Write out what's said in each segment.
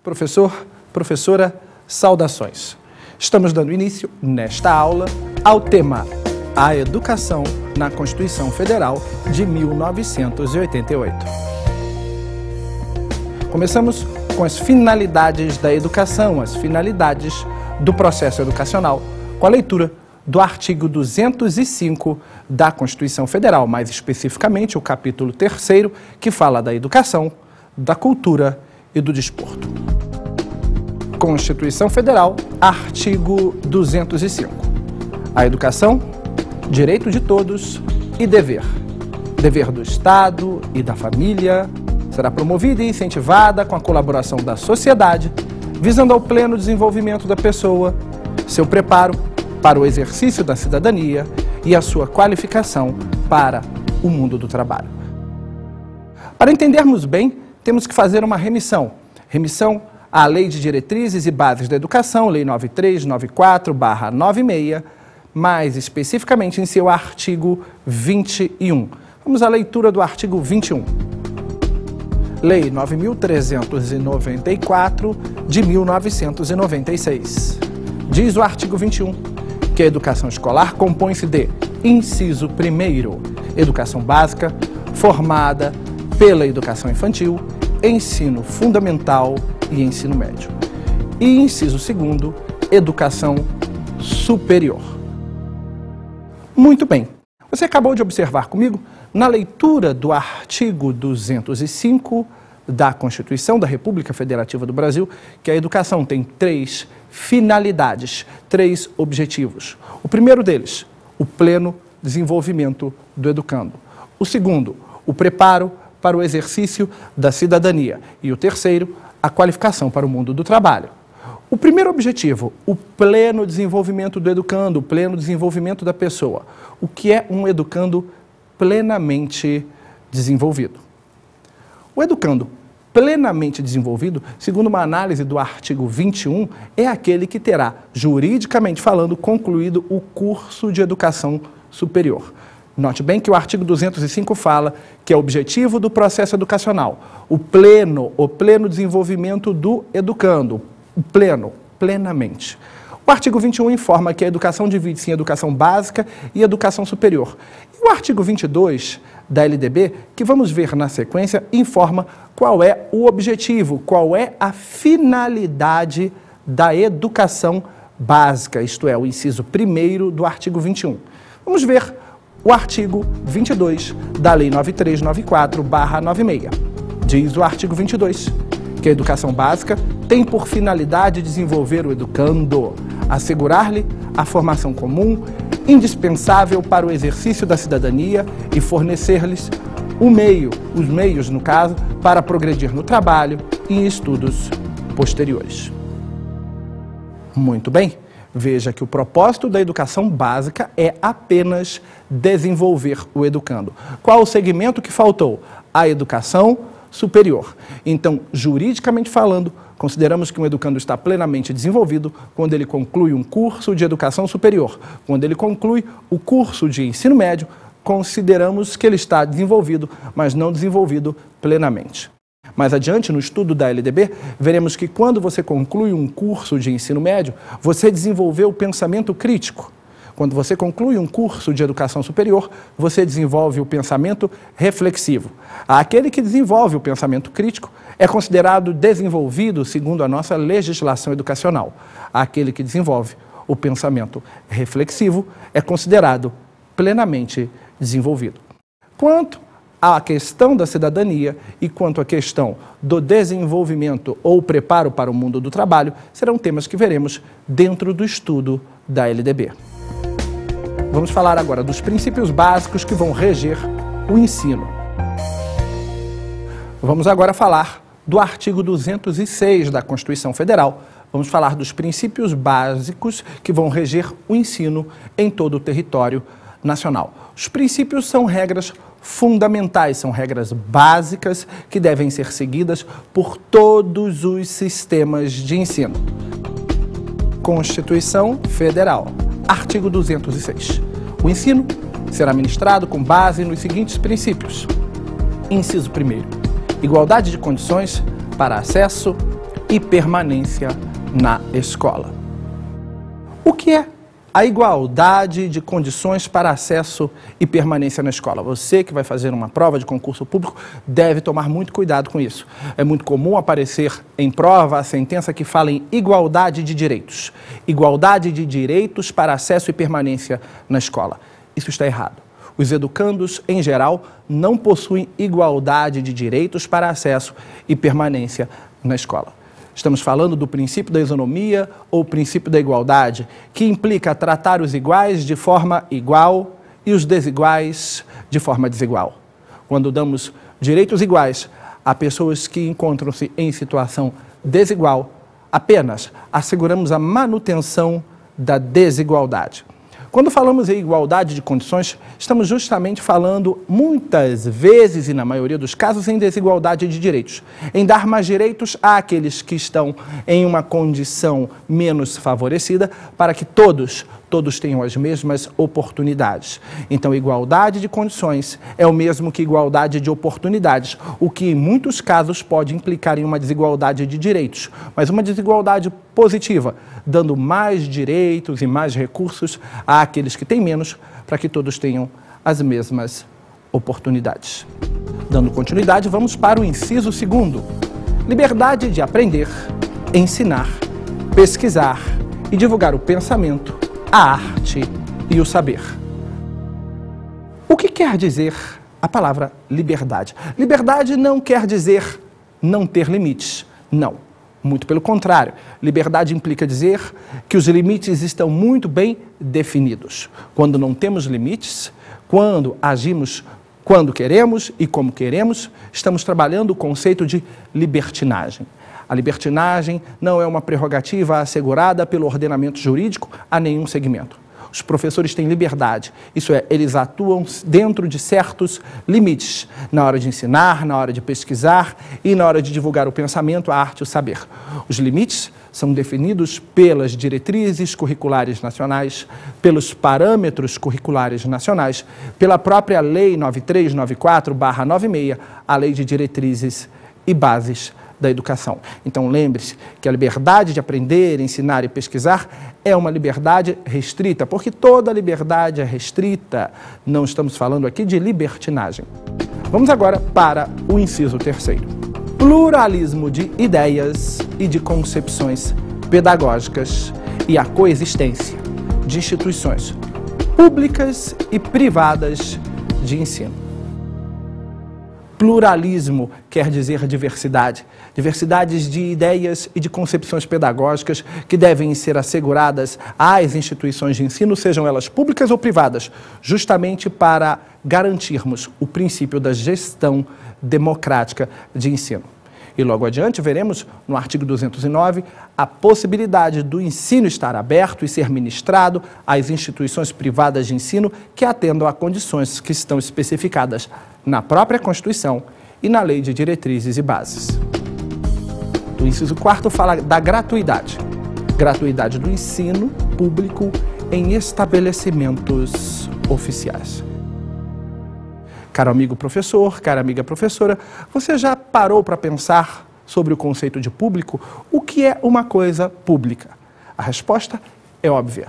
Professor, professora, saudações. Estamos dando início, nesta aula, ao tema A Educação na Constituição Federal de 1988. Começamos com as finalidades da educação, as finalidades do processo educacional, com a leitura do artigo 205 da Constituição Federal, mais especificamente o capítulo 3º, que fala da educação, da cultura e do desporto. Constituição Federal, artigo 205. A educação, direito de todos e dever. Dever do Estado e da família, será promovida e incentivada com a colaboração da sociedade, visando ao pleno desenvolvimento da pessoa, seu preparo para o exercício da cidadania e a sua qualificação para o mundo do trabalho. Para entendermos bem, temos que fazer uma remissão à Lei de Diretrizes e Bases da Educação, Lei 9394/96, mais especificamente em seu artigo 21. Vamos à leitura do artigo 21. Lei 9.394 de 1996. Diz o artigo 21 que a educação escolar compõe-se de inciso 1º, educação básica, formada pela educação infantil, ensino fundamental e ensino médio. E inciso 2º, educação superior. Muito bem. Você acabou de observar comigo, na leitura do artigo 205 da Constituição da República Federativa do Brasil, que a educação tem 3 finalidades, 3 objetivos. O primeiro deles, o pleno desenvolvimento do educando. O segundo, o preparo para o exercício da cidadania. E o terceiro, a qualificação para o mundo do trabalho. O primeiro objetivo, o pleno desenvolvimento do educando, o pleno desenvolvimento da pessoa. O que é um educando plenamente desenvolvido? O educando plenamente desenvolvido, segundo uma análise do artigo 21, é aquele que terá, juridicamente falando, concluído o curso de educação superior. Note bem que o artigo 205 fala que é o objetivo do processo educacional, o pleno desenvolvimento do educando, plenamente. O artigo 21 informa que a educação divide-se em educação básica e educação superior. E o artigo 22 da LDB, que vamos ver na sequência, informa qual é o objetivo, qual é a finalidade da educação básica, isto é, o inciso 1º do artigo 21. Vamos ver o artigo 22 da Lei 9394/96. Diz o artigo 22 que a educação básica tem por finalidade desenvolver o educando, assegurar-lhe a formação comum, indispensável para o exercício da cidadania e fornecer-lhes os meios, no caso, para progredir no trabalho e em estudos posteriores. Muito bem. Veja que o propósito da educação básica é apenas desenvolver o educando. Qual o segmento que faltou? A educação superior. Então, juridicamente falando, consideramos que um educando está plenamente desenvolvido quando ele conclui um curso de educação superior. Quando ele conclui o curso de ensino médio, consideramos que ele está desenvolvido, mas não desenvolvido plenamente. Mais adiante, no estudo da LDB, veremos que quando você conclui um curso de ensino médio, você desenvolveu o pensamento crítico. Quando você conclui um curso de educação superior, você desenvolve o pensamento reflexivo. Aquele que desenvolve o pensamento crítico é considerado desenvolvido segundo a nossa legislação educacional. Aquele que desenvolve o pensamento reflexivo é considerado plenamente desenvolvido. Quanto à questão da cidadania e quanto à questão do desenvolvimento ou preparo para o mundo do trabalho, serão temas que veremos dentro do estudo da LDB. Vamos falar agora dos princípios básicos que vão reger o ensino. Vamos agora falar do artigo 206 da Constituição Federal. Vamos falar dos princípios básicos que vão reger o ensino em todo o território nacional. Os princípios são regras fundamentais, são regras básicas que devem ser seguidas por todos os sistemas de ensino. Constituição Federal, artigo 206. O ensino será ministrado com base nos seguintes princípios. Inciso 1º. Igualdade de condições para acesso, e permanência na escola. O que é a igualdade de condições para acesso e permanência na escola? Você que vai fazer uma prova de concurso público deve tomar muito cuidado com isso. É muito comum aparecer em prova a sentença que fala em igualdade de direitos. Igualdade de direitos para acesso e permanência na escola. Isso está errado. Os educandos, em geral, não possuem igualdade de direitos para acesso e permanência na escola. Estamos falando do princípio da isonomia ou princípio da igualdade, que implica tratar os iguais de forma igual e os desiguais de forma desigual. Quando damos direitos iguais a pessoas que encontram-se em situação desigual, apenas asseguramos a manutenção da desigualdade. Quando falamos em igualdade de condições, estamos justamente falando, muitas vezes e na maioria dos casos, em desigualdade de direitos. Em dar mais direitos àqueles que estão em uma condição menos favorecida, para que todos tenham as mesmas oportunidades. Então, igualdade de condições é o mesmo que igualdade de oportunidades, o que em muitos casos pode implicar em uma desigualdade de direitos, mas uma desigualdade positiva, dando mais direitos e mais recursos àqueles que têm menos, para que todos tenham as mesmas oportunidades. Dando continuidade, vamos para o inciso 2º. Liberdade de aprender, ensinar, pesquisar e divulgar o pensamento, a arte e o saber. O que quer dizer a palavra liberdade? Liberdade não quer dizer não ter limites, não. Muito pelo contrário, liberdade implica dizer que os limites estão muito bem definidos. Quando não temos limites, quando agimos quando queremos e como queremos, estamos trabalhando o conceito de libertinagem. A libertinagem não é uma prerrogativa assegurada pelo ordenamento jurídico a nenhum segmento. Os professores têm liberdade, isso é, eles atuam dentro de certos limites, na hora de ensinar, na hora de pesquisar e na hora de divulgar o pensamento, a arte e o saber. Os limites são definidos pelas diretrizes curriculares nacionais, pelos parâmetros curriculares nacionais, pela própria Lei 9394/96, a Lei de Diretrizes e Bases da Educação. Então, lembre-se que a liberdade de aprender, ensinar e pesquisar é uma liberdade restrita, porque toda liberdade é restrita. Não estamos falando aqui de libertinagem. Vamos agora para o inciso 3º. Pluralismo de ideias e de concepções pedagógicas e a coexistência de instituições públicas e privadas de ensino. Pluralismo quer dizer diversidade. Diversidades de ideias e de concepções pedagógicas que devem ser asseguradas às instituições de ensino, sejam elas públicas ou privadas, justamente para garantirmos o princípio da gestão democrática de ensino. E logo adiante veremos, no artigo 209, a possibilidade do ensino estar aberto e ser ministrado às instituições privadas de ensino que atendam a condições que estão especificadas na própria Constituição e na Lei de Diretrizes e Bases. O inciso 4º fala da gratuidade. Gratuidade do ensino público em estabelecimentos oficiais. Caro amigo professor, cara amiga professora, você já parou para pensar sobre o conceito de público? O que é uma coisa pública? A resposta é óbvia.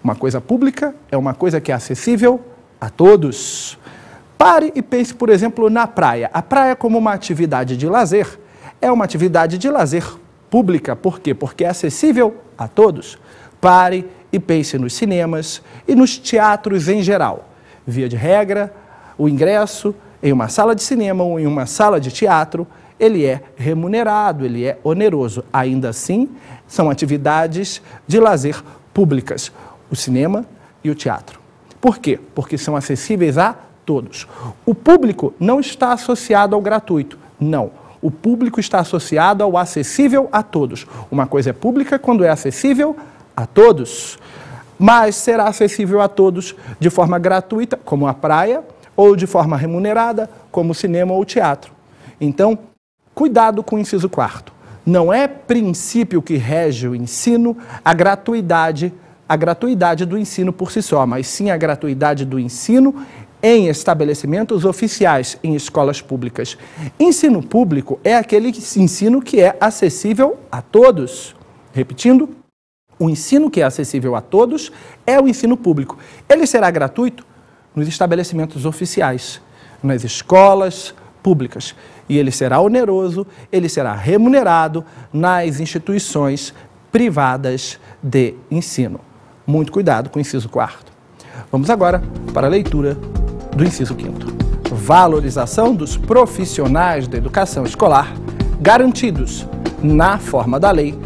Uma coisa pública é uma coisa que é acessível a todos. Pare e pense, por exemplo, na praia. A praia, como uma atividade de lazer, é uma atividade de lazer pública. Por quê? Porque é acessível a todos. Pare e pense nos cinemas e nos teatros em geral. Via de regra, o ingresso em uma sala de cinema ou em uma sala de teatro, ele é remunerado, ele é oneroso. Ainda assim, são atividades de lazer públicas, o cinema e o teatro. Por quê? Porque são acessíveis a todos. O público não está associado ao gratuito, não. O público está associado ao acessível a todos. Uma coisa é pública quando é acessível a todos, mas será acessível a todos de forma gratuita, como a praia, ou de forma remunerada, como o cinema ou o teatro. Então, cuidado com o inciso 4º. Não é princípio que rege o ensino a gratuidade do ensino por si só, mas sim a gratuidade do ensino em estabelecimentos oficiais, em escolas públicas. Ensino público é aquele ensino que é acessível a todos. Repetindo, o ensino que é acessível a todos é o ensino público. Ele será gratuito nos estabelecimentos oficiais, nas escolas públicas. E ele será oneroso, ele será remunerado nas instituições privadas de ensino. Muito cuidado com o inciso 4º. Vamos agora para a leitura do inciso 5º. Valorização dos profissionais da educação escolar garantidos na forma da lei,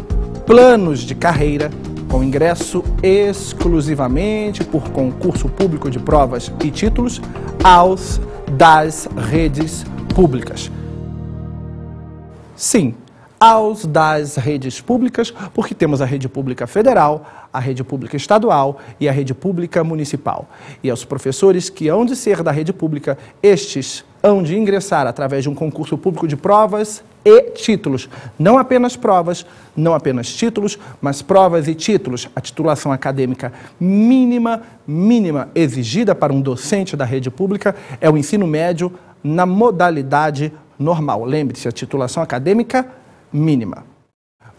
planos de carreira com ingresso exclusivamente por concurso público de provas e títulos aos das redes públicas. Sim, aos das redes públicas, porque temos a rede pública federal, a rede pública estadual e a rede pública municipal. E aos professores que hão de ser da rede pública, estes hão de ingressar através de um concurso público de provas e títulos. Não apenas provas, não apenas títulos, mas provas e títulos. A titulação acadêmica mínima exigida para um docente da rede pública é o ensino médio na modalidade normal. Lembre-se, a titulação acadêmica mínima.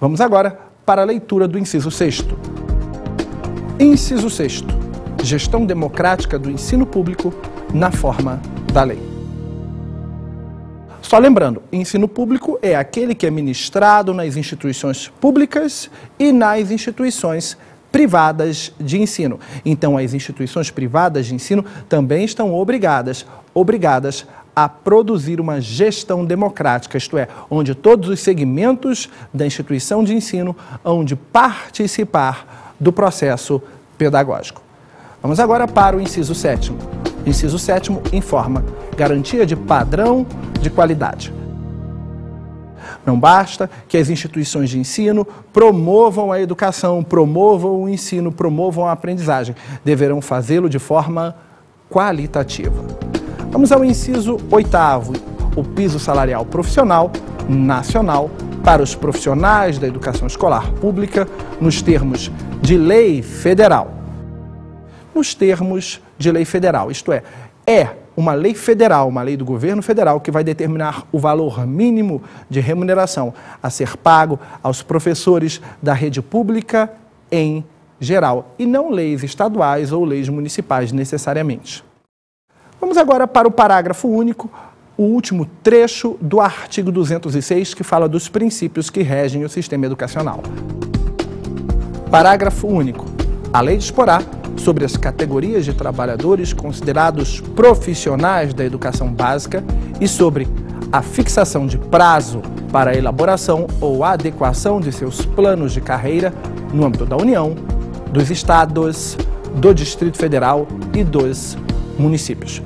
Vamos agora para a leitura do inciso 6º. Inciso 6º. Gestão democrática do ensino público na forma da lei. Só lembrando, ensino público é aquele que é ministrado nas instituições públicas e nas instituições privadas de ensino. Então, as instituições privadas de ensino também estão obrigadas a produzir uma gestão democrática, isto é, onde todos os segmentos da instituição de ensino hão de participar do processo pedagógico. Vamos agora para o inciso 7º. O inciso 7º informa garantia de padrão de qualidade. Não basta que as instituições de ensino promovam a educação, promovam o ensino, promovam a aprendizagem. Deverão fazê-lo de forma qualitativa. Vamos ao inciso 8º, o piso salarial profissional nacional para os profissionais da educação escolar pública nos termos de lei federal. Nos termos de lei federal, isto é uma lei federal, uma lei do governo federal que vai determinar o valor mínimo de remuneração a ser pago aos professores da rede pública em geral, e não leis estaduais ou leis municipais necessariamente. Vamos agora para o parágrafo único, o último trecho do artigo 206, que fala dos princípios que regem o sistema educacional. Parágrafo único. A lei disporá sobre as categorias de trabalhadores considerados profissionais da educação básica e sobre a fixação de prazo para a elaboração ou adequação de seus planos de carreira no âmbito da União, dos estados, do Distrito Federal e dos municípios.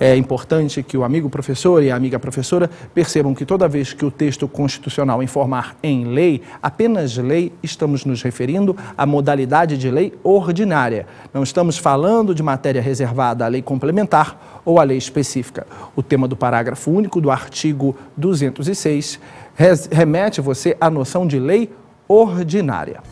É importante que o amigo professor e a amiga professora percebam que toda vez que o texto constitucional informar em lei, apenas lei, estamos nos referindo à modalidade de lei ordinária. Não estamos falando de matéria reservada à lei complementar ou à lei específica. O tema do parágrafo único do artigo 206 remete você à noção de lei ordinária.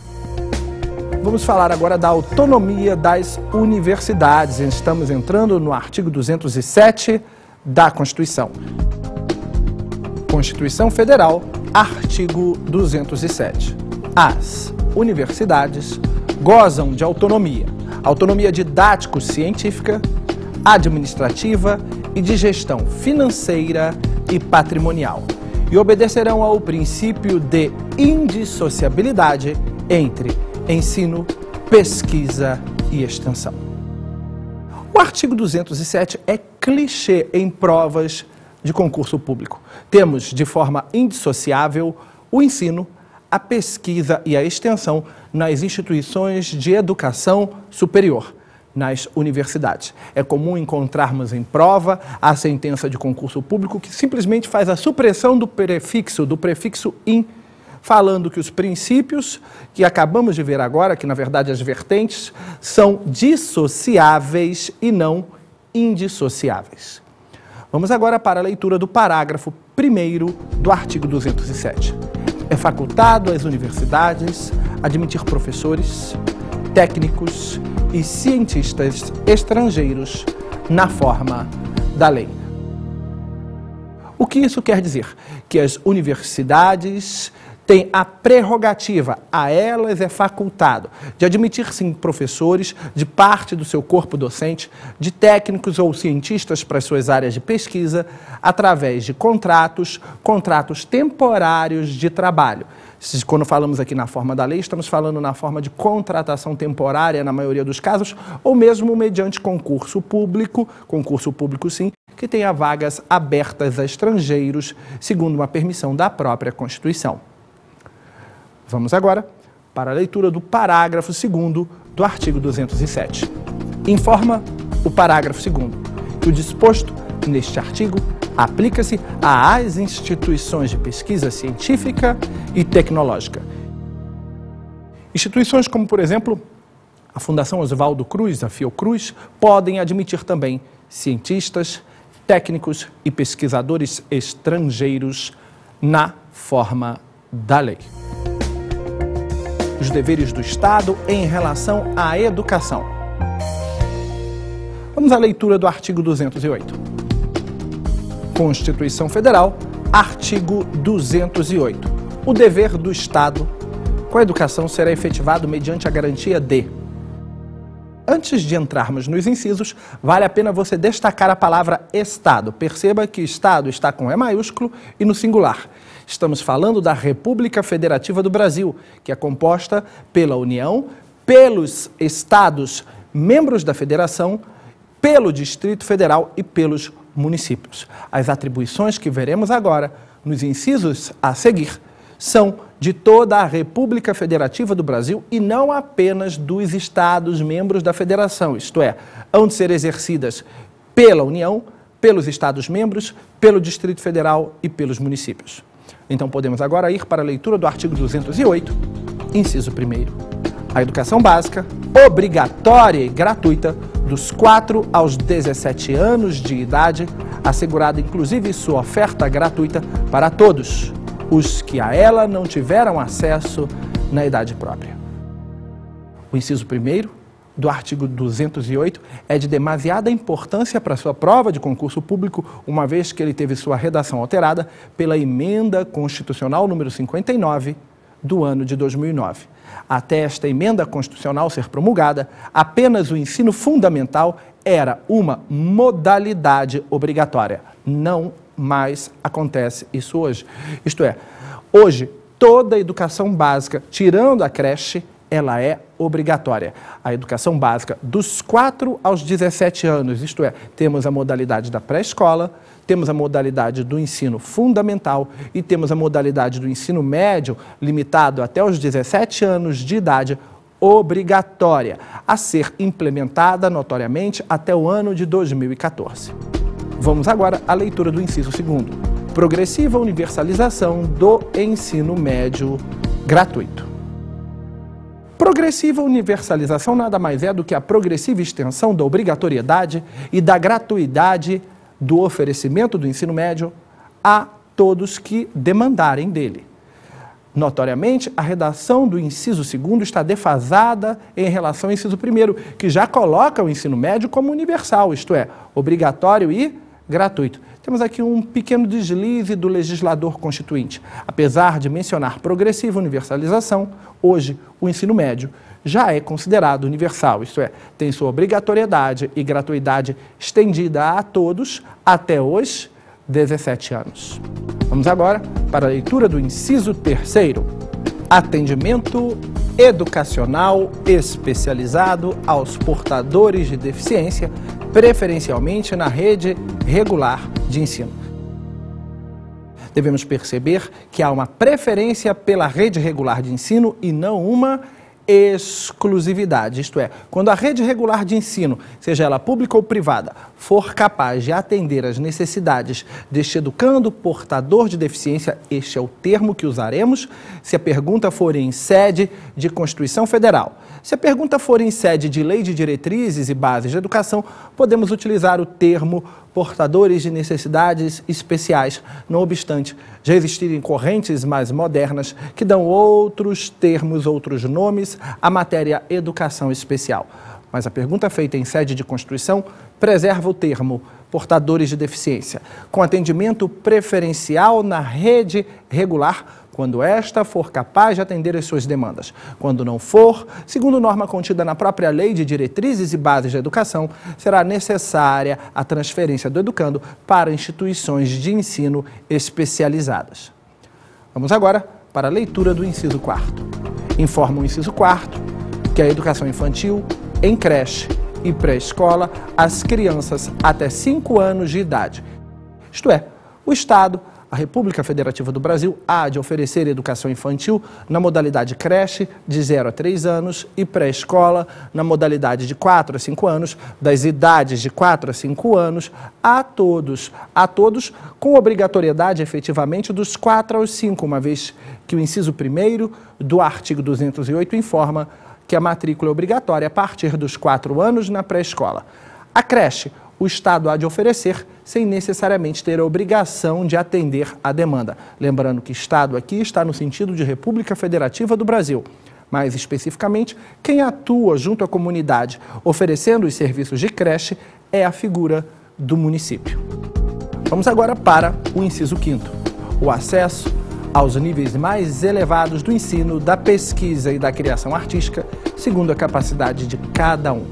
Vamos falar agora da autonomia das universidades. Estamos entrando no artigo 207 da Constituição. Constituição Federal, artigo 207. As universidades gozam de autonomia. Autonomia didático-científica, administrativa e de gestão financeira e patrimonial. E obedecerão ao princípio de indissociabilidade entre ensino, pesquisa e extensão. O artigo 207 é clichê em provas de concurso público. Temos de forma indissociável o ensino, a pesquisa e a extensão nas instituições de educação superior, nas universidades. É comum encontrarmos em prova a sentença de concurso público que simplesmente faz a supressão do prefixo in, falando que os princípios que acabamos de ver agora, que na verdade as vertentes, são dissociáveis e não indissociáveis. Vamos agora para a leitura do parágrafo 1º do artigo 207. É facultado às universidades admitir professores, técnicos e cientistas estrangeiros na forma da lei. O que isso quer dizer? Que as universidades têm a prerrogativa, a elas é facultado, de admitir, sim, professores de parte do seu corpo docente, de técnicos ou cientistas para as suas áreas de pesquisa, através de contratos temporários de trabalho. Quando falamos aqui na forma da lei, estamos falando na forma de contratação temporária, na maioria dos casos, ou mesmo mediante concurso público sim, que tenha vagas abertas a estrangeiros, segundo uma permissão da própria Constituição. Vamos agora para a leitura do parágrafo 2º do artigo 207. Informa o parágrafo 2º que o disposto neste artigo aplica-se às instituições de pesquisa científica e tecnológica. Instituições como, por exemplo, a Fundação Oswaldo Cruz, a Fiocruz, podem admitir também cientistas, técnicos e pesquisadores estrangeiros na forma da lei. Os deveres do Estado em relação à educação. Vamos à leitura do artigo 208. Constituição Federal, artigo 208. O dever do Estado com a educação será efetivado mediante a garantia de... Antes de entrarmos nos incisos, vale a pena você destacar a palavra Estado. Perceba que Estado está com E maiúsculo e no singular. Estamos falando da República Federativa do Brasil, que é composta pela União, pelos Estados membros da Federação, pelo Distrito Federal e pelos municípios. As atribuições que veremos agora, nos incisos a seguir, são de toda a República Federativa do Brasil e não apenas dos Estados membros da Federação, isto é, hão de ser exercidas pela União, pelos Estados membros, pelo Distrito Federal e pelos municípios. Então podemos agora ir para a leitura do artigo 208, inciso 1º. A educação básica, obrigatória e gratuita, dos 4 aos 17 anos de idade, assegurada inclusive sua oferta gratuita para todos os que a ela não tiveram acesso na idade própria. O inciso 1º do artigo 208 é de demasiada importância para sua prova de concurso público, uma vez que ele teve sua redação alterada pela Emenda Constitucional número 59 do ano de 2009. Até esta emenda constitucional ser promulgada, apenas o ensino fundamental era uma modalidade obrigatória. Não mais acontece isso hoje. Isto é, hoje toda a educação básica, tirando a creche, ela é obrigatória. A educação básica dos 4 aos 17 anos, isto é, temos a modalidade da pré-escola, temos a modalidade do ensino fundamental e temos a modalidade do ensino médio, limitado até os 17 anos de idade, obrigatória, a ser implementada notoriamente até o ano de 2014. Vamos agora à leitura do inciso 2º. Progressiva universalização do ensino médio gratuito. Progressiva universalização nada mais é do que a progressiva extensão da obrigatoriedade e da gratuidade do oferecimento do ensino médio a todos que demandarem dele. Notoriamente, a redação do inciso 2º está defasada em relação ao inciso 1º, que já coloca o ensino médio como universal, isto é, obrigatório e gratuito. Temos aqui um pequeno deslize do legislador constituinte. Apesar de mencionar progressiva universalização, hoje o ensino médio já é considerado universal, isto é, tem sua obrigatoriedade e gratuidade estendida a todos até os 17 anos. Vamos agora para a leitura do inciso 3º. Atendimento educacional especializado aos portadores de deficiência, preferencialmente na rede regular de ensino. Devemos perceber que há uma preferência pela rede regular de ensino e não uma exclusividade, isto é, quando a rede regular de ensino, seja ela pública ou privada, for capaz de atender às necessidades deste educando portador de deficiência, este é o termo que usaremos se a pergunta for em sede de Constituição Federal. Se a pergunta for em sede de Lei de Diretrizes e Bases de Educação, podemos utilizar o termo portadores de necessidades especiais, não obstante já existirem correntes mais modernas que dão outros termos, outros nomes à matéria educação especial. mas a pergunta feita em sede de Constituição preserva o termo portadores de deficiência, com atendimento preferencial na rede regular, quando esta for capaz de atender as suas demandas. Quando não for, segundo norma contida na própria Lei de Diretrizes e Bases da Educação, será necessária a transferência do educando para instituições de ensino especializadas. Vamos agora para a leitura do inciso 4º. Informa o inciso 4º que a educação infantil em creche e pré-escola às crianças até 5 anos de idade. Isto é, o Estado, a República Federativa do Brasil, há de oferecer educação infantil na modalidade creche de 0 a 3 anos e pré-escola na modalidade de 4 a 5 anos, das idades de 4 a 5 anos, a todos com obrigatoriedade efetivamente dos 4 aos 5, uma vez que o inciso 1º do artigo 208 informa que a matrícula é obrigatória a partir dos 4 anos na pré-escola. A creche, o Estado há de oferecer sem necessariamente ter a obrigação de atender à demanda. Lembrando que Estado aqui está no sentido de República Federativa do Brasil. Mais especificamente, quem atua junto à comunidade oferecendo os serviços de creche é a figura do município. Vamos agora para o inciso 5º, o acesso aos níveis mais elevados do ensino, da pesquisa e da criação artística, segundo a capacidade de cada um.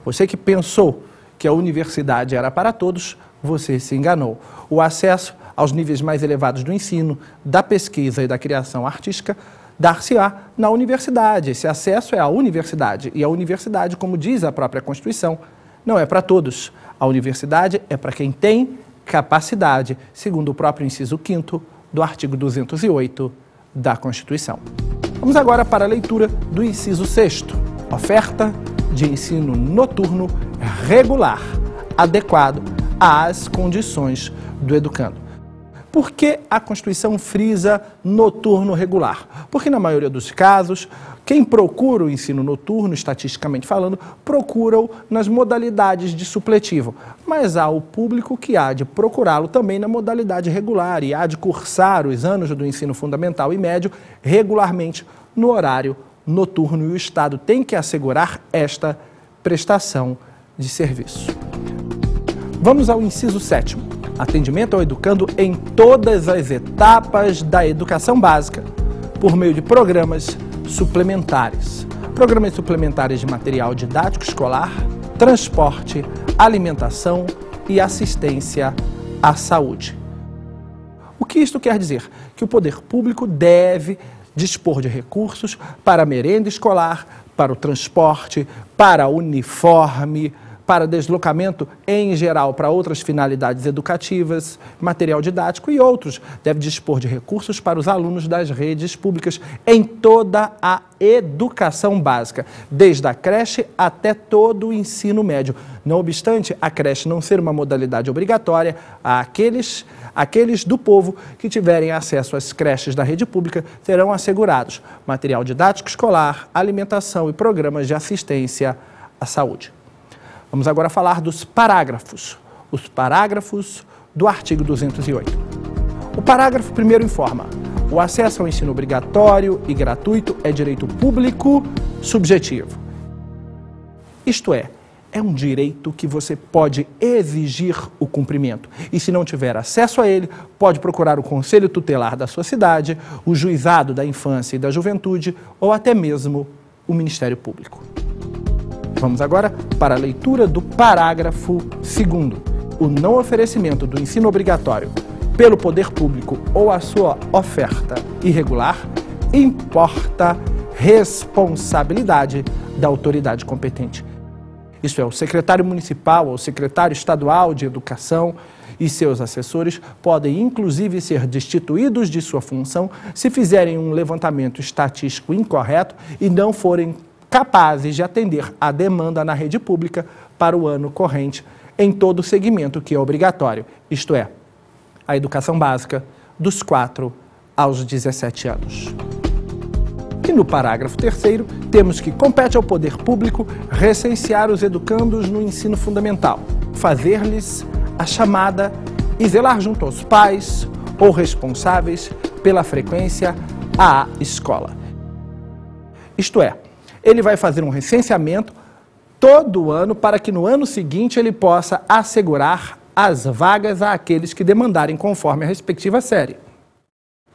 Você que pensou que a universidade era para todos, você se enganou. O acesso aos níveis mais elevados do ensino, da pesquisa e da criação artística dar-se-á na universidade. Esse acesso é à universidade. E a universidade, como diz a própria Constituição, não é para todos. A universidade é para quem tem capacidade, segundo o próprio inciso 5º do artigo 208 da Constituição. Vamos agora para a leitura do inciso 6º, oferta de ensino noturno regular, adequado às condições do educando. Por que a Constituição frisa noturno regular? Porque na maioria dos casos, quem procura o ensino noturno, estatisticamente falando, procura-o nas modalidades de supletivo. Mas há o público que há de procurá-lo também na modalidade regular e há de cursar os anos do ensino fundamental e médio regularmente no horário noturno, e o Estado tem que assegurar esta prestação de serviço. Vamos ao inciso 7º. Atendimento ao educando em todas as etapas da educação básica, por meio de programas suplementares. Programas suplementares de material didático escolar, transporte, alimentação e assistência à saúde. O que isto quer dizer? Que o poder público deve dispor de recursos para a merenda escolar, para o transporte, para uniforme, para deslocamento em geral, para outras finalidades educativas, material didático e outros. Deve dispor de recursos para os alunos das redes públicas em toda a educação básica, desde a creche até todo o ensino médio. Não obstante a creche não ser uma modalidade obrigatória, aqueles do povo que tiverem acesso às creches da rede pública terão assegurados material didático escolar, alimentação e programas de assistência à saúde. Vamos agora falar dos parágrafos, os parágrafos do artigo 208. O parágrafo 1º informa: o acesso ao ensino obrigatório e gratuito é direito público subjetivo. Isto é um direito que você pode exigir o cumprimento. E se não tiver acesso a ele, pode procurar o Conselho Tutelar da sua cidade, o Juizado da Infância e da Juventude ou até mesmo o Ministério Público. Vamos agora para a leitura do parágrafo 2º. O não oferecimento do ensino obrigatório pelo poder público ou a sua oferta irregular importa responsabilidade da autoridade competente. Isso é, o secretário municipal ou o secretário estadual de educação e seus assessores podem inclusive ser destituídos de sua função se fizerem um levantamento estatístico incorreto e não forem capazes de atender à demanda na rede pública para o ano corrente em todo o segmento que é obrigatório, isto é, a educação básica dos 4 aos 17 anos. E no parágrafo 3º, temos que compete ao poder público recensear os educandos no ensino fundamental, fazer-lhes a chamada e zelar junto aos pais ou responsáveis pela frequência à escola. Isto é, Ele vai fazer um recenseamento todo ano para que no ano seguinte ele possa assegurar as vagas àqueles que demandarem conforme a respectiva série.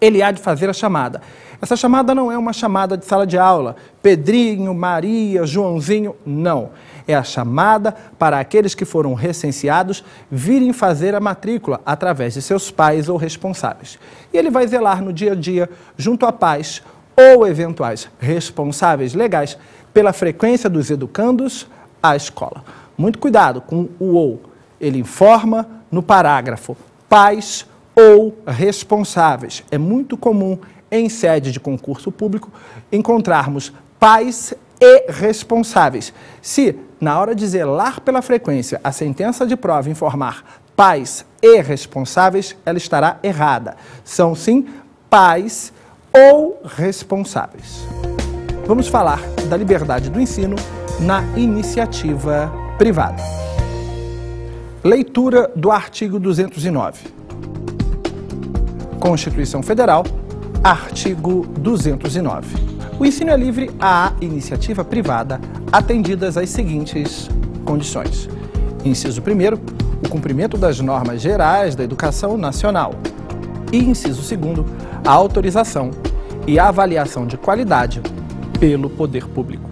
Ele há de fazer a chamada. Essa chamada não é uma chamada de sala de aula, Pedrinho, Maria, Joãozinho, não. É a chamada para aqueles que foram recenseados virem fazer a matrícula através de seus pais ou responsáveis. E ele vai zelar no dia a dia, junto a pais ou eventuais responsáveis legais, pela frequência dos educandos à escola. Muito cuidado com o ou. Ele informa no parágrafo pais ou responsáveis. É muito comum em sede de concurso público encontrarmos pais e responsáveis. Se, na hora de zelar pela frequência, a sentença de prova informar pais e responsáveis, ela estará errada. São, sim, pais ou responsáveis. Vamos falar da liberdade do ensino na iniciativa privada. Leitura do artigo 209. Constituição Federal, artigo 209. O ensino é livre à iniciativa privada, atendidas as seguintes condições. Inciso 1º, o cumprimento das normas gerais da educação nacional. E inciso 2º, a autorização e a avaliação de qualidade pelo poder público.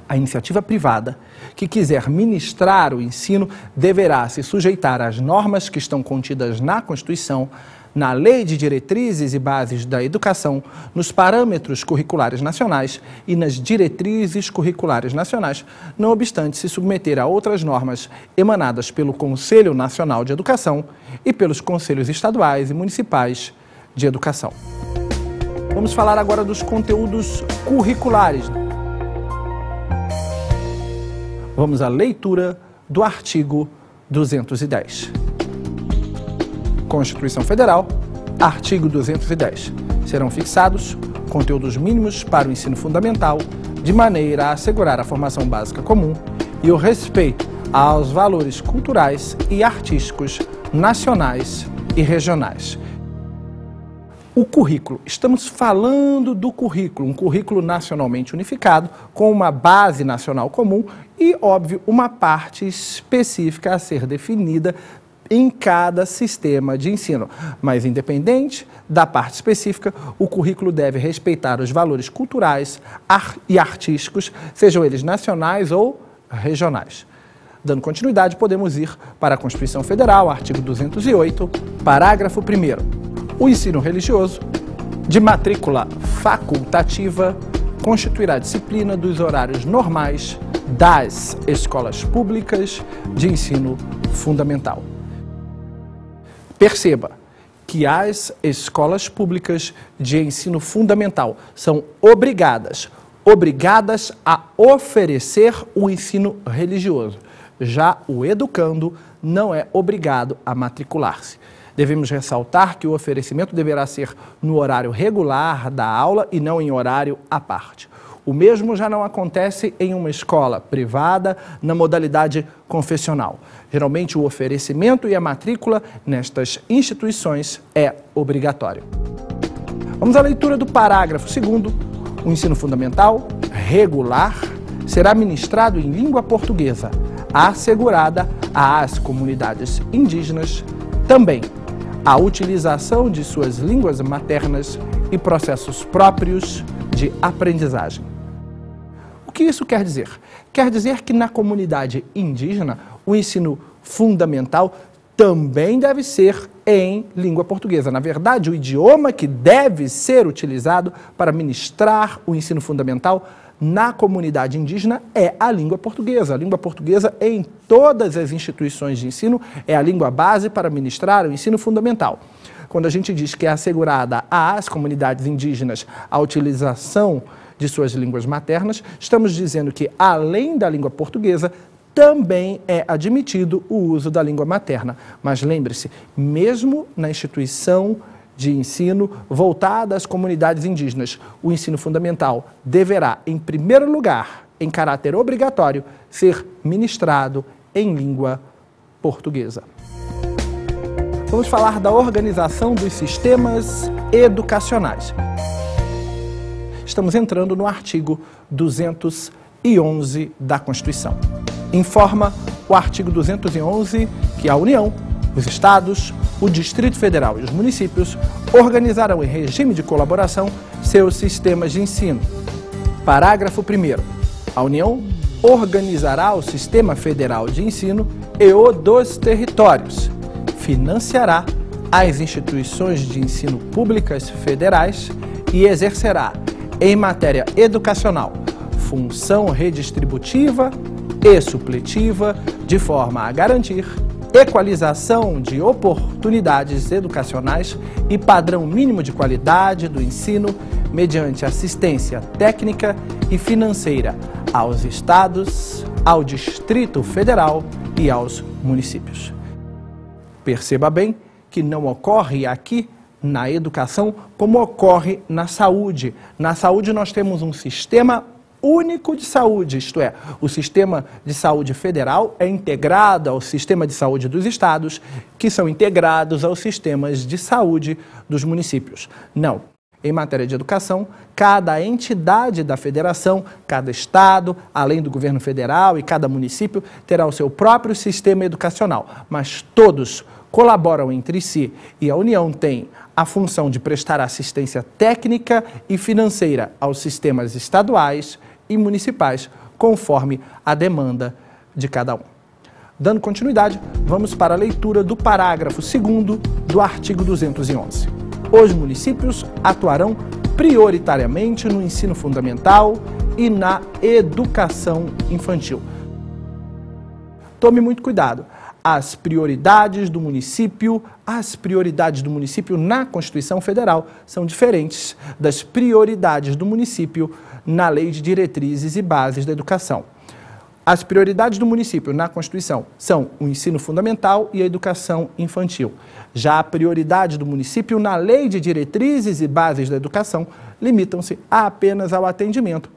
A iniciativa privada que quiser ministrar o ensino deverá se sujeitar às normas que estão contidas na Constituição, na Lei de Diretrizes e Bases da Educação, nos parâmetros curriculares nacionais e nas diretrizes curriculares nacionais, não obstante se submeter a outras normas emanadas pelo Conselho Nacional de Educação e pelos Conselhos Estaduais e Municipais de Educação. Vamos falar agora dos conteúdos curriculares. Vamos à leitura do artigo 210. Constituição Federal, artigo 210. Serão fixados conteúdos mínimos para o ensino fundamental, de maneira a assegurar a formação básica comum e o respeito aos valores culturais e artísticos nacionais e regionais. O currículo, estamos falando do currículo, um currículo nacionalmente unificado, com uma base nacional comum e, óbvio, uma parte específica a ser definida em cada sistema de ensino. Mas, independente da parte específica, o currículo deve respeitar os valores culturais e artísticos, sejam eles nacionais ou regionais. Dando continuidade, podemos ir para a Constituição Federal, artigo 208, parágrafo 1º. O ensino religioso, de matrícula facultativa, constituirá disciplina dos horários normais das escolas públicas de ensino fundamental. Perceba que as escolas públicas de ensino fundamental são obrigadas a oferecer o ensino religioso. Já o educando não é obrigado a matricular-se. Devemos ressaltar que o oferecimento deverá ser no horário regular da aula e não em horário à parte. O mesmo já não acontece em uma escola privada na modalidade confessional. Geralmente, o oferecimento e a matrícula nestas instituições é obrigatório. Vamos à leitura do parágrafo 2º. O ensino fundamental regular será ministrado em língua portuguesa, assegurada às comunidades indígenas também a utilização de suas línguas maternas e processos próprios de aprendizagem. O que isso quer dizer? Quer dizer que na comunidade indígena o ensino fundamental também deve ser em língua portuguesa. Na verdade, o idioma que deve ser utilizado para ministrar o ensino fundamental na comunidade indígena é a língua portuguesa. A língua portuguesa em todas as instituições de ensino é a língua base para ministrar o ensino fundamental. Quando a gente diz que é assegurada às comunidades indígenas a utilização de suas línguas maternas, estamos dizendo que, além da língua portuguesa, também é admitido o uso da língua materna. Mas lembre-se, mesmo na instituição de ensino voltada às comunidades indígenas, o ensino fundamental deverá, em primeiro lugar, em caráter obrigatório, ser ministrado em língua portuguesa. Vamos falar da organização dos sistemas educacionais. Estamos entrando no artigo 211 da Constituição. Informa o artigo 211 que a União, os Estados, o Distrito Federal e os municípios organizarão em regime de colaboração seus sistemas de ensino. Parágrafo 1º. A União organizará o Sistema Federal de Ensino e o dos territórios, financiará as instituições de ensino públicas federais e exercerá, em matéria educacional, função redistributiva e supletiva, de forma a garantir equalização de oportunidades educacionais e padrão mínimo de qualidade do ensino mediante assistência técnica e financeira aos estados, ao Distrito Federal e aos municípios. Perceba bem que não ocorre aqui na educação como ocorre na saúde. Na saúde nós temos um sistema único de saúde, isto é, o sistema de saúde federal é integrado ao sistema de saúde dos estados, que são integrados aos sistemas de saúde dos municípios. Não. Em matéria de educação, cada entidade da federação, cada estado, além do governo federal e cada município, terá o seu próprio sistema educacional, mas todos colaboram entre si e a União tem a função de prestar assistência técnica e financeira aos sistemas estaduais e municipais, conforme a demanda de cada um. Dando continuidade, vamos para a leitura do parágrafo 2º do artigo 211. Os municípios atuarão prioritariamente no ensino fundamental e na educação infantil. Tome muito cuidado. As prioridades do município na Constituição Federal são diferentes das prioridades do município na Lei de Diretrizes e Bases da Educação. As prioridades do município na Constituição são o ensino fundamental e a educação infantil. Já a prioridade do município na Lei de Diretrizes e Bases da Educação limitam-se apenas ao atendimento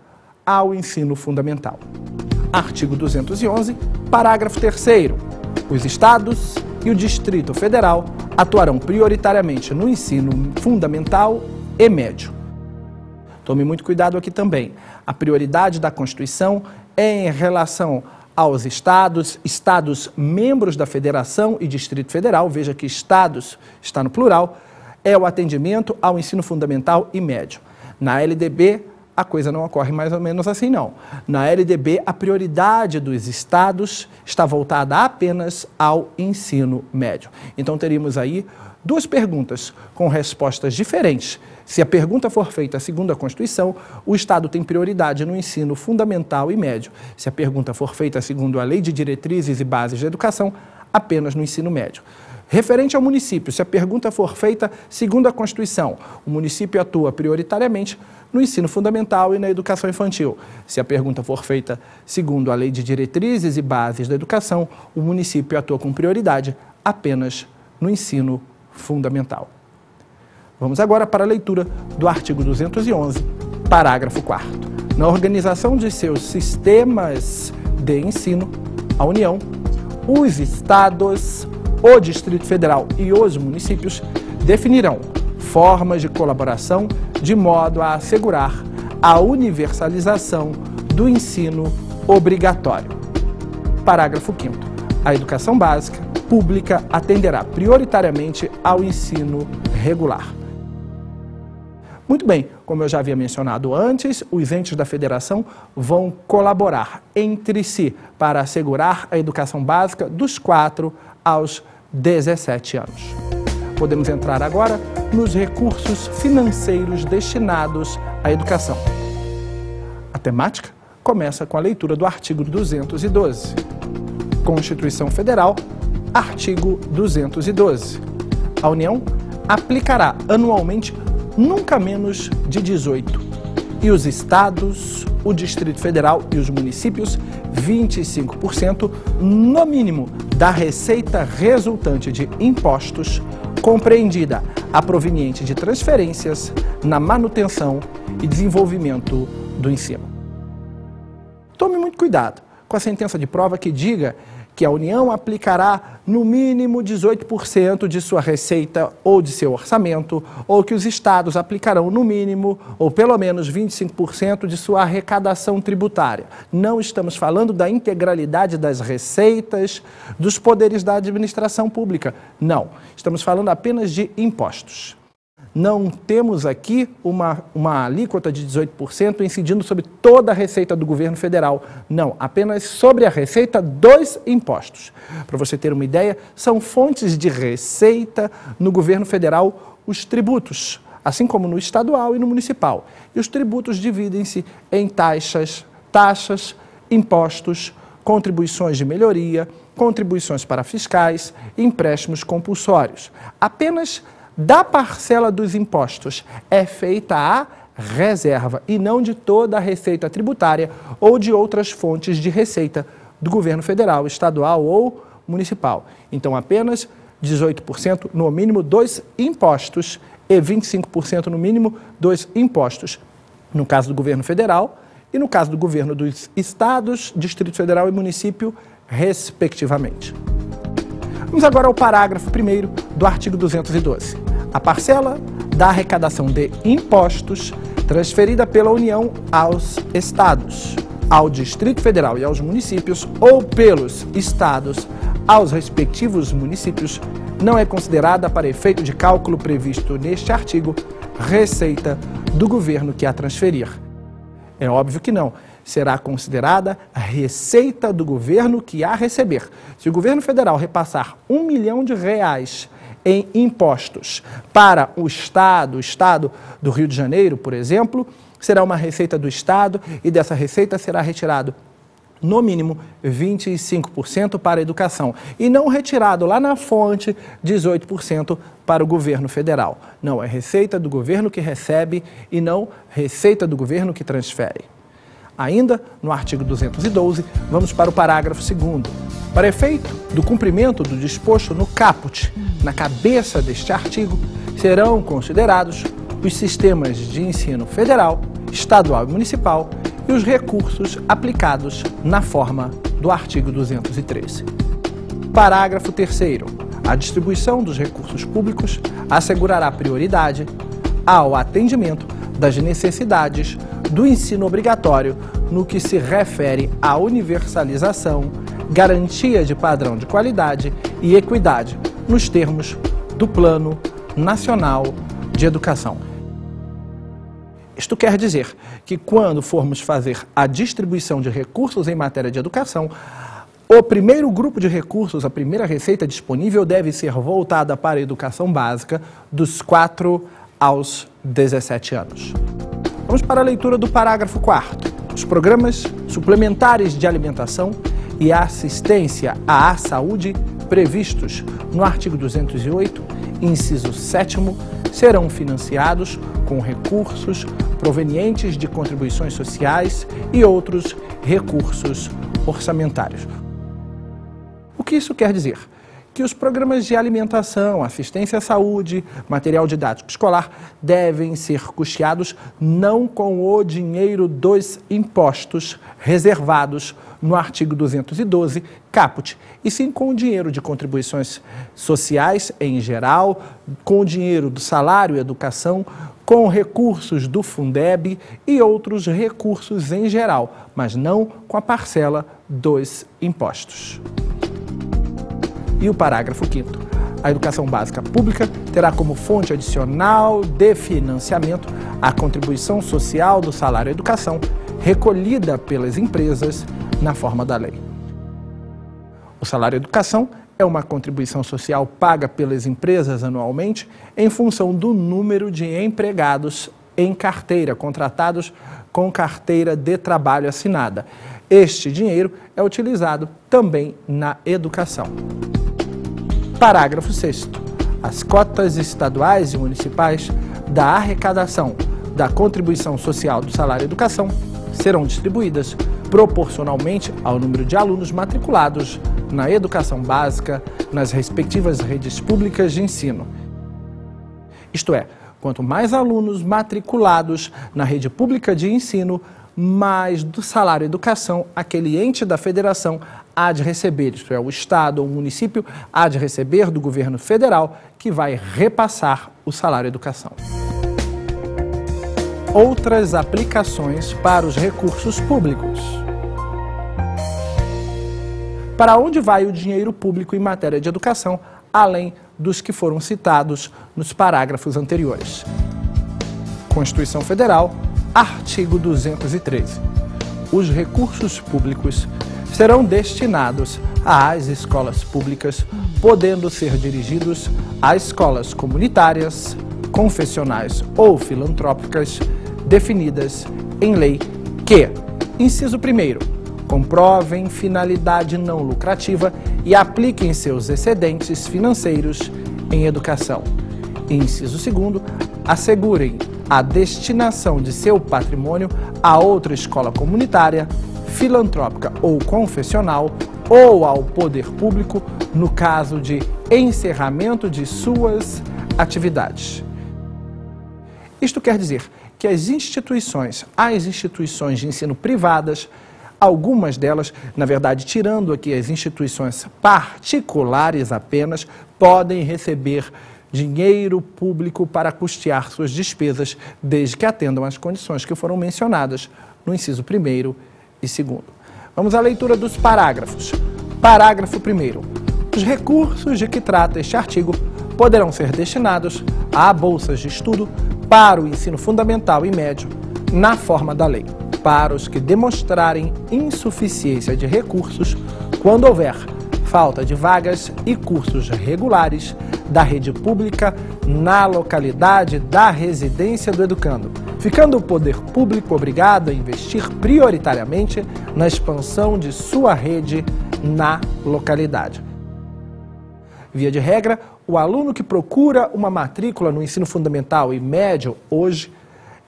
ao ensino fundamental. Artigo 211, parágrafo 3º. Os estados e o Distrito Federal atuarão prioritariamente no ensino fundamental e médio. Tome muito cuidado aqui também. A prioridade da Constituição é em relação aos estados membros da Federação e Distrito Federal, veja que estados está no plural, é o atendimento ao ensino fundamental e médio. Na LDB, a coisa não ocorre mais ou menos assim, não. Na LDB, a prioridade dos estados está voltada apenas ao ensino médio. Então, teríamos aí duas perguntas com respostas diferentes. Se a pergunta for feita segundo a Constituição, o Estado tem prioridade no ensino fundamental e médio. Se a pergunta for feita segundo a Lei de Diretrizes e Bases da Educação, apenas no ensino médio. Referente ao município, se a pergunta for feita segundo a Constituição, o município atua prioritariamente no ensino fundamental e na educação infantil. Se a pergunta for feita segundo a Lei de Diretrizes e Bases da Educação, o município atua com prioridade apenas no ensino fundamental. Vamos agora para a leitura do artigo 211, parágrafo 4º. Na organização de seus sistemas de ensino, a União, os estados, o Distrito Federal e os municípios definirão formas de colaboração de modo a assegurar a universalização do ensino obrigatório. Parágrafo 5º. A educação básica pública atenderá prioritariamente ao ensino regular. Muito bem, como eu já havia mencionado antes, os entes da federação vão colaborar entre si para assegurar a educação básica dos 4 aos 17 anos. Podemos entrar agora nos recursos financeiros destinados à educação. A temática começa com a leitura do artigo 212. Constituição Federal, artigo 212. A União aplicará anualmente nunca menos de 18, e os estados, o Distrito Federal e os municípios, 25% no mínimo da receita resultante de impostos, compreendida a proveniente de transferências na manutenção e desenvolvimento do ensino. Tome muito cuidado com a sentença de prova que diga que a União aplicará no mínimo 18% de sua receita ou de seu orçamento, ou que os estados aplicarão no mínimo, ou pelo menos 25% de sua arrecadação tributária. Não estamos falando da integralidade das receitas dos poderes da administração pública. Não, estamos falando apenas de impostos. Não temos aqui uma alíquota de 18% incidindo sobre toda a receita do governo federal. Não, apenas sobre a receita dos impostos. Para você ter uma ideia, são fontes de receita no governo federal os tributos, assim como no estadual e no municipal. E os tributos dividem-se em taxas, impostos, contribuições de melhoria, contribuições para fiscais, empréstimos compulsórios. Apenas da parcela dos impostos é feita a reserva e não de toda a receita tributária ou de outras fontes de receita do governo federal, estadual ou municipal. Então, apenas 18% no mínimo dos impostos e 25% no mínimo dos impostos, no caso do governo federal e no caso do governo dos estados, Distrito Federal e município, respectivamente. Vamos agora ao parágrafo 1º do artigo 212. A parcela da arrecadação de impostos transferida pela União aos estados, ao Distrito Federal e aos municípios, ou pelos estados aos respectivos municípios, não é considerada, para efeito de cálculo previsto neste artigo, receita do governo que a transferir. É óbvio que não. Será considerada a receita do governo que a receber. Se o governo federal repassar R$1 milhão em impostos para o estado do Rio de Janeiro, por exemplo, será uma receita do estado e dessa receita será retirado no mínimo 25% para a educação e não retirado lá na fonte 18% para o governo federal. Não, é receita do governo que recebe e não receita do governo que transfere. Ainda no artigo 212, vamos para o parágrafo 2º. Para efeito do cumprimento do disposto no caput, na cabeça deste artigo, serão considerados os sistemas de ensino federal, estadual e municipal e os recursos aplicados na forma do artigo 213. Parágrafo 3º. A distribuição dos recursos públicos assegurará prioridade ao atendimento das necessidades do ensino obrigatório no que se refere à universalização, garantia de padrão de qualidade e equidade nos termos do Plano Nacional de Educação. Isto quer dizer que quando formos fazer a distribuição de recursos em matéria de educação, o primeiro grupo de recursos, a primeira receita disponível deve ser voltada para a educação básica dos 4 aos 17 anos. Vamos para a leitura do parágrafo 4º. Os programas suplementares de alimentação e assistência à saúde previstos no artigo 208, inciso 7º, serão financiados com recursos provenientes de contribuições sociais e outros recursos orçamentários. O que isso quer dizer? Que os programas de alimentação, assistência à saúde, material didático escolar devem ser custeados não com o dinheiro dos impostos reservados no artigo 212, caput, e sim com o dinheiro de contribuições sociais em geral, com o dinheiro do salário e educação, com recursos do Fundeb e outros recursos em geral, mas não com a parcela dos impostos. E o parágrafo 5º. A educação básica pública terá como fonte adicional de financiamento a contribuição social do salário educação recolhida pelas empresas na forma da lei. O salário educação é uma contribuição social paga pelas empresas anualmente em função do número de empregados em carteira, contratados com carteira de trabalho assinada. Este dinheiro é utilizado também na educação. Parágrafo 6º. As cotas estaduais e municipais da arrecadação da contribuição social do salário educação serão distribuídas proporcionalmente ao número de alunos matriculados na educação básica nas respectivas redes públicas de ensino. Isto é, quanto mais alunos matriculados na rede pública de ensino, mais do salário educação aquele ente da federação há de receber, isto é, o Estado ou o município há de receber do governo federal, que vai repassar o salário educação. Outras aplicações para os recursos públicos. Para onde vai o dinheiro público em matéria de educação, além dos que foram citados nos parágrafos anteriores? Constituição Federal, artigo 213. Os recursos públicos serão destinados às escolas públicas, podendo ser dirigidos a escolas comunitárias, confessionais ou filantrópicas, definidas em lei que, inciso 1º, comprovem finalidade não lucrativa e apliquem seus excedentes financeiros em educação. Inciso 2º, assegurem a destinação de seu patrimônio a outra escola comunitária, filantrópica ou confessional ou ao poder público no caso de encerramento de suas atividades. Isto quer dizer que as instituições de ensino privadas, algumas delas, na verdade, tirando aqui as instituições particulares apenas, podem receber dinheiro público para custear suas despesas, desde que atendam às condições que foram mencionadas no inciso 1º e 2º. Vamos à leitura dos parágrafos. Parágrafo 1º. Os recursos de que trata este artigo poderão ser destinados a bolsas de estudo para o ensino fundamental e médio, na forma da lei, para os que demonstrarem insuficiência de recursos quando houver falta de vagas e cursos regulares da rede pública na localidade da residência do educando, ficando o poder público obrigado a investir prioritariamente na expansão de sua rede na localidade. Via de regra, o aluno que procura uma matrícula no ensino fundamental e médio hoje,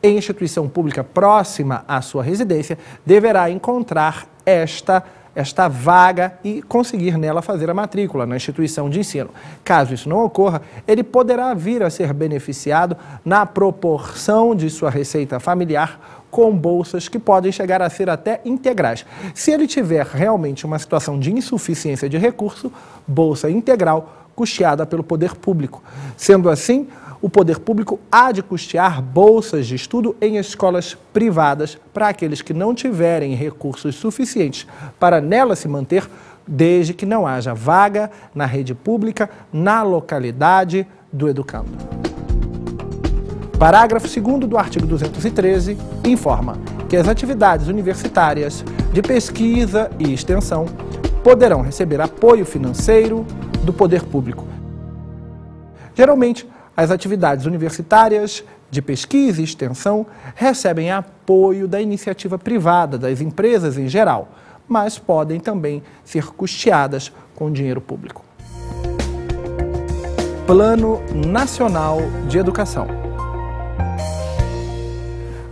em instituição pública próxima à sua residência, deverá encontrar esta vaga e conseguir nela fazer a matrícula na instituição de ensino. Caso isso não ocorra, ele poderá vir a ser beneficiado na proporção de sua receita familiar com bolsas que podem chegar a ser até integrais. Se ele tiver realmente uma situação de insuficiência de recurso, bolsa integral custeada pelo poder público. Sendo assim, o poder público há de custear bolsas de estudo em escolas privadas para aqueles que não tiverem recursos suficientes para nela se manter, desde que não haja vaga na rede pública na localidade do educando. Parágrafo 2º do artigo 213 informa que as atividades universitárias de pesquisa e extensão poderão receber apoio financeiro do poder público. Geralmente, as atividades universitárias de pesquisa e extensão recebem apoio da iniciativa privada, das empresas em geral, mas podem também ser custeadas com dinheiro público. Plano Nacional de Educação.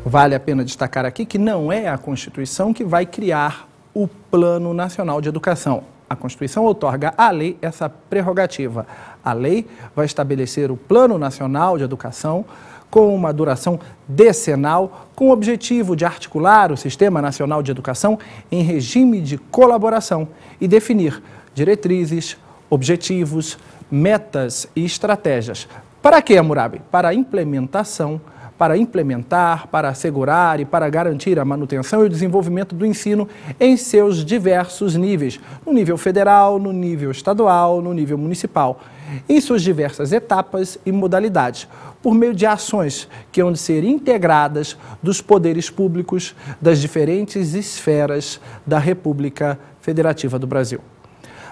Vale a pena destacar aqui que não é a Constituição que vai criar o Plano Nacional de Educação. A Constituição outorga à lei essa prerrogativa. A lei vai estabelecer o Plano Nacional de Educação com uma duração decenal, com o objetivo de articular o Sistema Nacional de Educação em regime de colaboração e definir diretrizes, objetivos, metas e estratégias. Para quê, Hammurabi? Para a implementação, para implementar, para assegurar e para garantir a manutenção e o desenvolvimento do ensino em seus diversos níveis, no nível federal, no nível estadual, no nível municipal, em suas diversas etapas e modalidades, por meio de ações que hão de ser integradas dos poderes públicos das diferentes esferas da República Federativa do Brasil.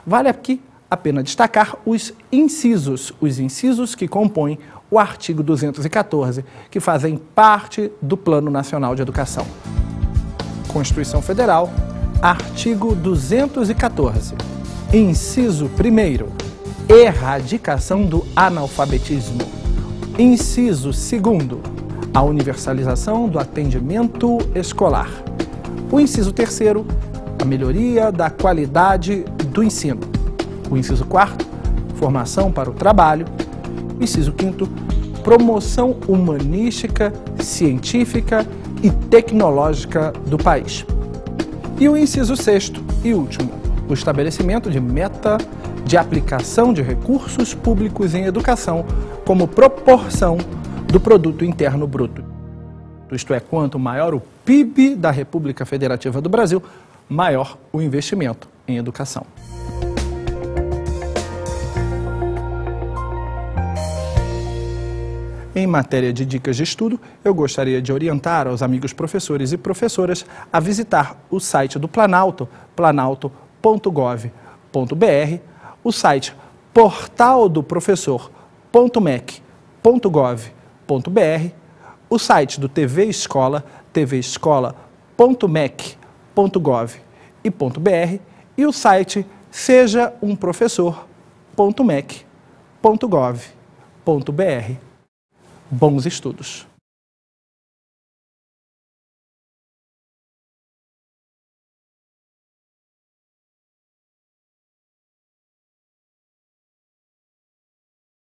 Vale aqui a pena destacar os incisos que compõem o artigo 214, que fazem parte do Plano Nacional de Educação. Constituição Federal, artigo 214. Inciso 1º, erradicação do analfabetismo. Inciso 2º, a universalização do atendimento escolar. O inciso 3º, a melhoria da qualidade do ensino. O inciso 4º, formação para o trabalho. Inciso 5º, promoção humanística, científica e tecnológica do país. E o inciso 6º e último, o estabelecimento de meta de aplicação de recursos públicos em educação como proporção do produto interno bruto. Isto é, quanto maior o PIB da República Federativa do Brasil, maior o investimento em educação. Em matéria de dicas de estudo, eu gostaria de orientar aos amigos professores e professoras a visitar o site do Planalto, planalto.gov.br, o site portaldoprofessor.mec.gov.br, o site do TV Escola, tvescola.mec.gov.br e o site sejaumprofessor.mec.gov.br. Bons estudos!